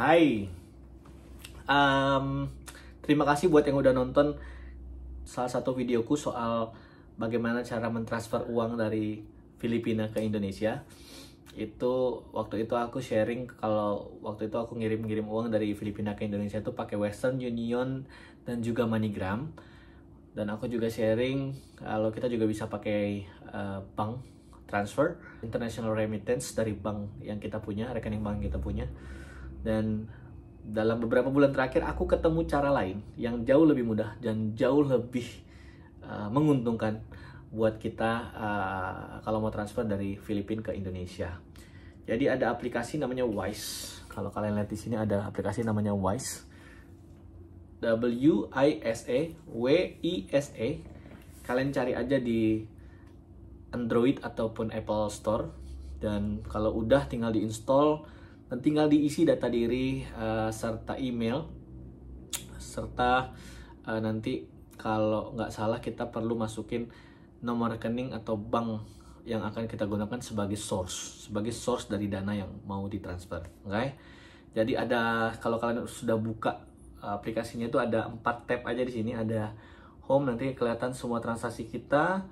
Hai, terima kasih buat yang udah nonton salah satu videoku soal bagaimana cara mentransfer uang dari Filipina ke Indonesia. Waktu itu aku sharing kalau waktu itu aku ngirim uang dari Filipina ke Indonesia itu pakai Western Union dan juga MoneyGram. Dan aku juga sharing kalau kita juga bisa pakai bank transfer, international remittance dari bank yang kita punya, rekening bank yang kita punya. Dan dalam beberapa bulan terakhir aku ketemu cara lain yang jauh lebih mudah dan jauh lebih menguntungkan buat kita kalau mau transfer dari Filipina ke Indonesia. Jadi ada aplikasi namanya Wise. Kalau kalian lihat di sini ada aplikasi namanya Wise. WISE. Kalian cari aja di Android ataupun Apple Store. Dan kalau udah tinggal diinstal dan tinggal diisi data diri serta email. Serta nanti kalau nggak salah kita perlu masukin nomor rekening atau bank yang akan kita gunakan sebagai source dari dana yang mau ditransfer. Oke? Jadi kalau kalian sudah buka aplikasinya itu ada 4 tab aja di sini. Ada home, nanti kelihatan semua transaksi kita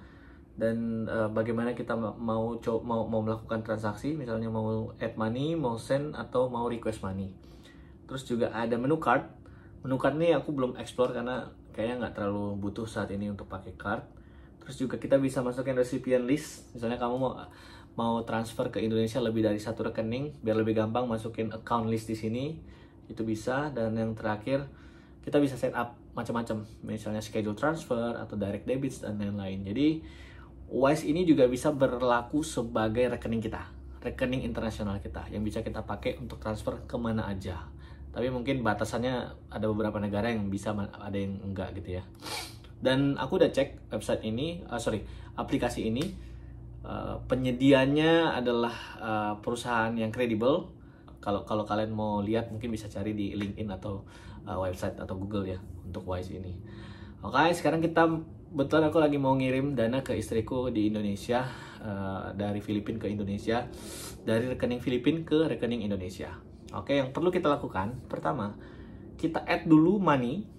dan bagaimana kita mau melakukan transaksi, misalnya mau add money, mau send atau mau request money. Terus juga ada menu card. Menu card ini aku belum explore karena kayaknya nggak terlalu butuh saat ini untuk pakai card. Terus juga kita bisa masukin recipient list. Misalnya kamu mau transfer ke Indonesia lebih dari satu rekening, biar lebih gampang masukin account list di sini. Itu bisa. Dan yang terakhir, kita bisa set up macam-macam. Misalnya schedule transfer atau direct debits dan lain-lain. Jadi Wise ini juga bisa berlaku sebagai rekening kita, rekening internasional kita yang bisa kita pakai untuk transfer kemana aja. Tapi mungkin batasannya ada beberapa negara yang bisa, ada yang enggak gitu ya. Dan aku udah cek website ini, aplikasi ini, penyedianya adalah perusahaan yang kredibel. Kalau kalian mau lihat mungkin bisa cari di LinkedIn atau website atau Google ya untuk Wise ini. Oke, sekarang betulan aku lagi mau ngirim dana ke istriku di Indonesia, dari Filipina ke Indonesia, dari rekening Filipina ke rekening Indonesia. Oke, yang perlu kita lakukan pertama, kita add dulu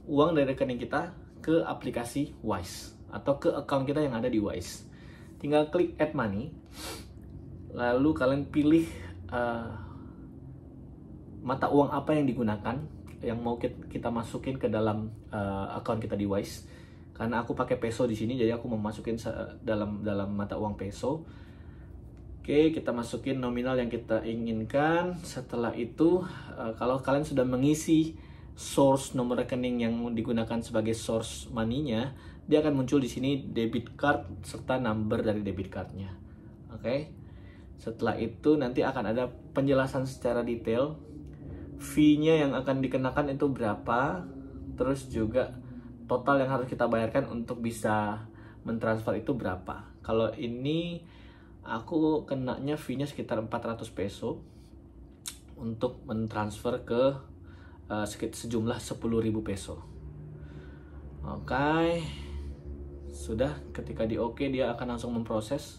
uang dari rekening kita ke aplikasi Wise atau ke account kita yang ada di Wise. Tinggal klik add money, lalu kalian pilih mata uang apa yang digunakan, yang mau kita masukin ke dalam account kita di Wise. Karena aku pakai peso di sini, jadi aku mau masukin dalam mata uang peso. Oke, kita masukin nominal yang kita inginkan. Setelah itu, kalau kalian sudah mengisi source nomor rekening yang digunakan sebagai source money-nya, dia akan muncul di sini debit card serta number dari debit card-nya. Oke. Setelah itu nanti akan ada penjelasan secara detail fee-nya yang akan dikenakan itu berapa, terus juga total yang harus kita bayarkan untuk bisa mentransfer itu berapa. Kalau ini aku kenanya fee-nya sekitar 400 peso untuk mentransfer ke sejumlah 10.000 peso. Oke, sudah. Ketika di OK, dia akan langsung memproses.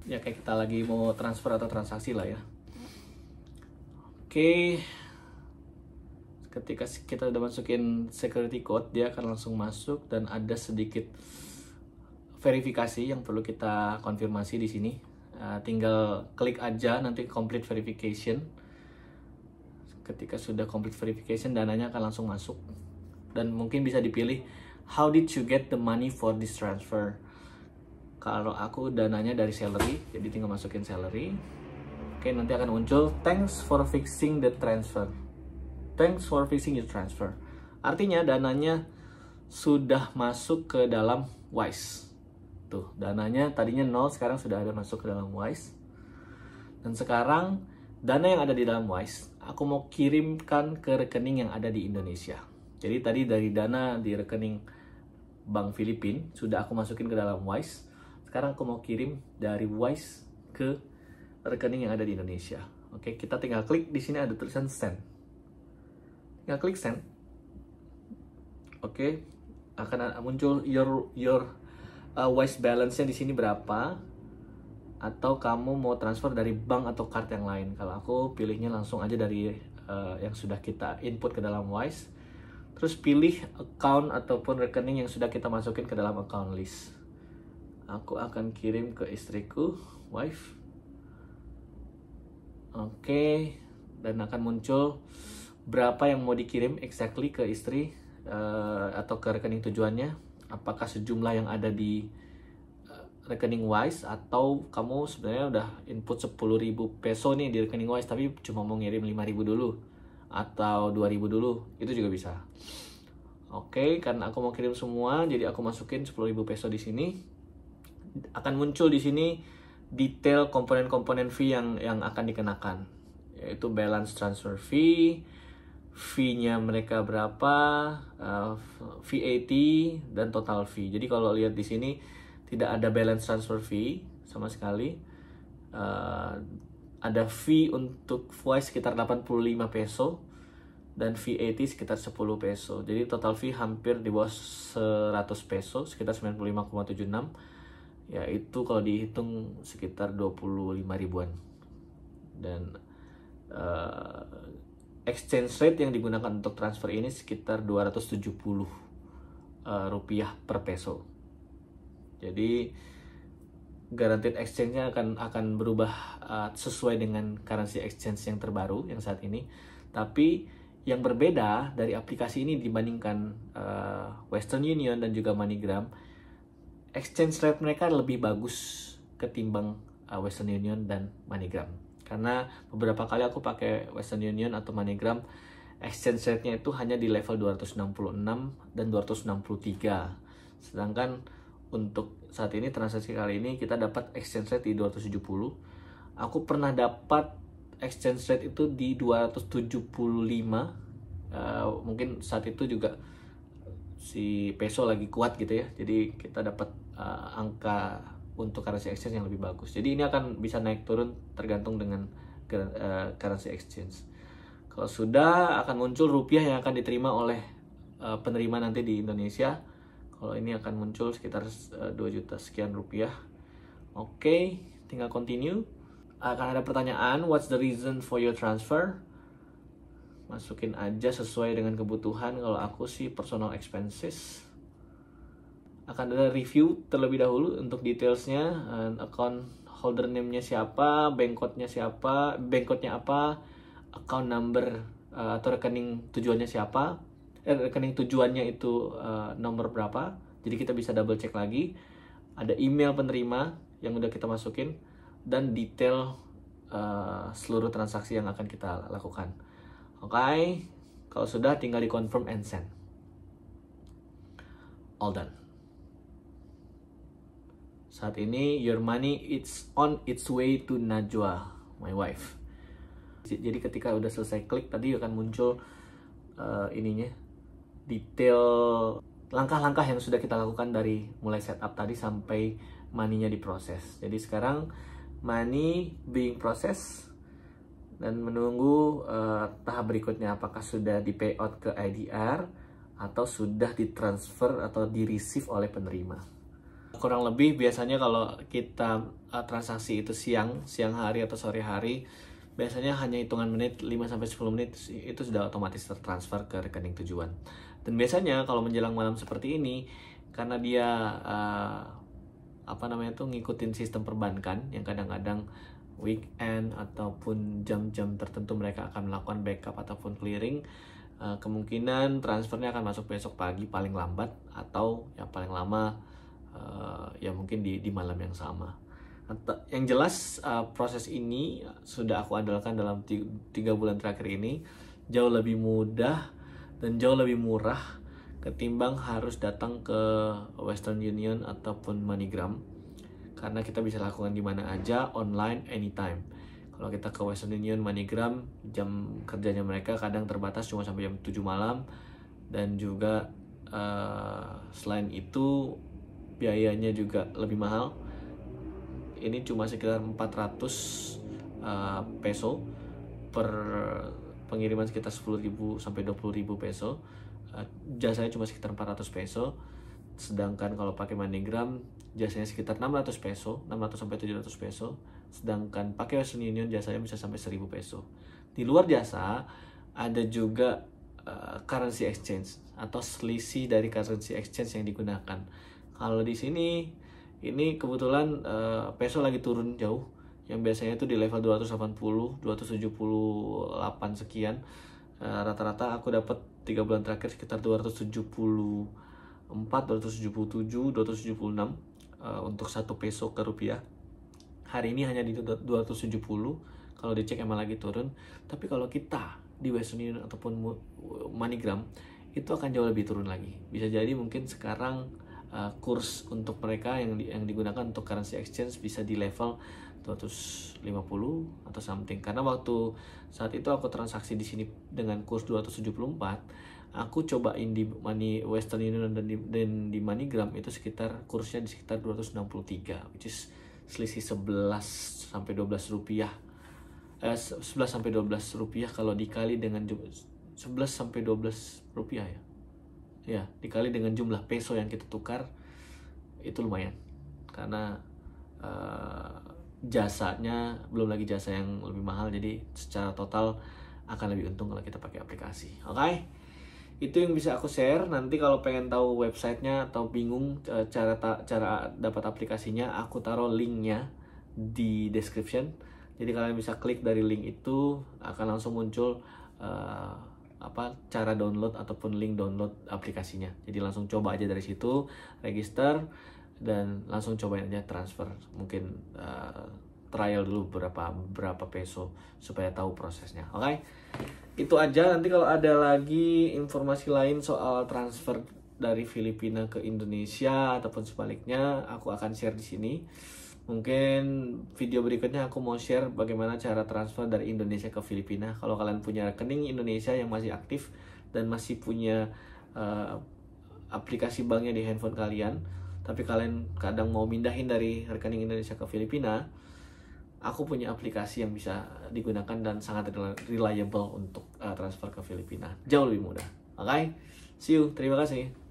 Ya kayak kita lagi mau transfer atau transaksi lah ya. Oke, ketika kita udah masukin security code, dia akan langsung masuk dan ada sedikit verifikasi yang perlu kita konfirmasi di sini. Tinggal klik aja nanti complete verification. Ketika sudah complete verification, dananya akan langsung masuk. Dan mungkin bisa dipilih, how did you get the money for this transfer? Kalau aku dananya dari salary, jadi tinggal masukin salary. Oke, nanti akan muncul, thanks for fixing the transfer. Thanks for fixing your transfer. Artinya dananya sudah masuk ke dalam Wise. Tuh, dananya tadinya 0, sekarang sudah ada masuk ke dalam Wise. Dan sekarang dana yang ada di dalam Wise, aku mau kirimkan ke rekening yang ada di Indonesia. Jadi tadi dari dana di rekening Bank Filipina sudah aku masukin ke dalam Wise. Sekarang aku mau kirim dari Wise ke rekening yang ada di Indonesia. Oke, kita tinggal klik di sini ada tulisan send. Tinggal klik send. Oke, akan muncul your Wise balance-nya di sini berapa. atau kamu mau transfer dari bank atau card yang lain. Kalau aku pilihnya langsung aja dari yang sudah kita input ke dalam Wise. Terus pilih account ataupun rekening yang sudah kita masukin ke dalam account list. Aku akan kirim ke istriku, wife. Oke, dan akan muncul berapa yang mau dikirim exactly ke istri atau ke rekening tujuannya. Apakah sejumlah yang ada di rekening Wise, atau kamu sebenarnya udah input 10.000 peso nih di rekening Wise tapi cuma mau ngirim 5.000 dulu atau 2.000 dulu, itu juga bisa. Oke, karena aku mau kirim semua, jadi aku masukin 10.000 peso di sini. Akan muncul di sini detail komponen-komponen fee yang akan dikenakan, yaitu balance transfer fee, fee-nya mereka berapa, VAT dan total fee. Jadi kalau lihat di sini tidak ada balance transfer fee sama sekali. Ada fee untuk Wise sekitar 85 peso dan VAT sekitar 10 peso. Jadi total fee hampir di bawah 100 peso, sekitar 95,76. Ya itu kalau dihitung sekitar 25 ribuan. Dan exchange rate yang digunakan untuk transfer ini sekitar 270 rupiah per peso. Jadi guaranteed exchange-nya akan berubah sesuai dengan currency exchange yang terbaru yang saat ini. Tapi yang berbeda dari aplikasi ini dibandingkan Western Union dan juga MoneyGram, exchange rate mereka lebih bagus ketimbang Western Union dan MoneyGram. Karena beberapa kali aku pakai Western Union atau MoneyGram, exchange rate-nya itu hanya di level 266 dan 263. Sedangkan untuk saat ini, transaksi kali ini, kita dapat exchange rate di 270. Aku pernah dapat exchange rate itu di 275. Mungkin saat itu juga si peso lagi kuat gitu ya. Jadi kita dapat angka untuk currency exchange yang lebih bagus. Jadi ini akan bisa naik turun tergantung dengan currency exchange. Kalau sudah, akan muncul rupiah yang akan diterima oleh penerima nanti di Indonesia. Kalau ini akan muncul sekitar 2 juta sekian rupiah. Oke, tinggal continue. Akan ada pertanyaan, what's the reason for your transfer? Masukin aja sesuai dengan kebutuhan. Kalau aku sih personal expenses. Akan ada review terlebih dahulu untuk detailsnya, account holder name-nya siapa, bank code-nya siapa, bank code-nya apa, account number atau rekening tujuannya siapa, rekening tujuannya itu nomor berapa. Jadi kita bisa double check lagi. Ada email penerima yang udah kita masukin dan detail seluruh transaksi yang akan kita lakukan. Oke, kalau sudah tinggal di confirm and send. All done. Saat ini your money it's on its way to Najwa, my wife. Jadi ketika udah selesai klik tadi akan muncul ininya, detail langkah-langkah yang sudah kita lakukan dari mulai setup tadi sampai money-nya diproses. Jadi sekarang money being process dan menunggu tahap berikutnya, apakah sudah di payout ke IDR atau sudah ditransfer atau di receive oleh penerima. Kurang lebih biasanya kalau kita transaksi itu siang hari atau sore hari, biasanya hanya hitungan menit, 5-10 menit itu sudah otomatis tertransfer ke rekening tujuan. Dan biasanya kalau menjelang malam seperti ini, karena dia ngikutin sistem perbankan yang kadang-kadang weekend ataupun jam-jam tertentu mereka akan melakukan backup ataupun clearing, kemungkinan transfernya akan masuk besok pagi paling lambat, atau yang paling lama ya mungkin di malam yang sama. Yang jelas proses ini sudah aku andalkan dalam 3 bulan terakhir ini, jauh lebih mudah dan jauh lebih murah ketimbang harus datang ke Western Union ataupun MoneyGram, karena kita bisa lakukan di mana aja, online, anytime. Kalau kita ke Western Union, MoneyGram, jam kerjanya mereka kadang terbatas cuma sampai jam 7 malam, dan juga selain itu biayanya juga lebih mahal. Ini cuma sekitar 400 peso per pengiriman, sekitar 10.000 sampai 20.000 peso. Jasanya cuma sekitar 400 peso. Sedangkan kalau pakai MoneyGram jasanya sekitar 600 peso, 600 sampai 700 peso. Sedangkan pakai Western Union jasanya bisa sampai 1000 peso. Di luar jasa ada juga currency exchange atau selisih dari currency exchange yang digunakan. Kalau di sini ini kebetulan peso lagi turun jauh, yang biasanya itu di level 280, 278 sekian. Rata-rata aku dapat 3 bulan terakhir sekitar 274, 277, 276 untuk 1 peso ke rupiah. Hari ini hanya di 270. Kalau dicek emang lagi turun. Tapi kalau kita di Western Union ataupun MoneyGram itu akan jauh lebih turun lagi. Bisa jadi mungkin sekarang kurs untuk mereka yang digunakan untuk currency exchange bisa di level 250 atau something. Karena waktu saat itu aku transaksi di sini dengan kurs 274, aku cobain di Western Union dan di MoneyGram itu kursnya di sekitar 263, which is selisih 11 sampai 12 rupiah. 11 sampai 12 rupiah kalau dikali dengan 11 sampai 12 rupiah ya. Ya, dikali dengan jumlah peso yang kita tukar itu lumayan. Karena jasanya belum lagi jasa yang lebih mahal, jadi secara total akan lebih untung kalau kita pakai aplikasi. Oke? Itu yang bisa aku share. Nanti kalau pengen tahu websitenya atau bingung cara dapat aplikasinya, aku taruh linknya di description. Jadi kalian bisa klik dari link itu, akan langsung muncul cara download ataupun link download aplikasinya. Jadi langsung coba aja dari situ, register dan langsung cobain aja transfer. Mungkin trial dulu berapa peso supaya tahu prosesnya. Oke? Itu aja. Nanti kalau ada lagi informasi lain soal transfer dari Filipina ke Indonesia ataupun sebaliknya, aku akan share di sini. Mungkin video berikutnya aku mau share bagaimana cara transfer dari Indonesia ke Filipina. Kalau kalian punya rekening Indonesia yang masih aktif dan masih punya aplikasi banknya di handphone kalian, tapi kalian kadang mau mindahin dari rekening Indonesia ke Filipina, aku punya aplikasi yang bisa digunakan dan sangat reliable untuk transfer ke Filipina. Jauh lebih mudah. Oke? See you. Terima kasih.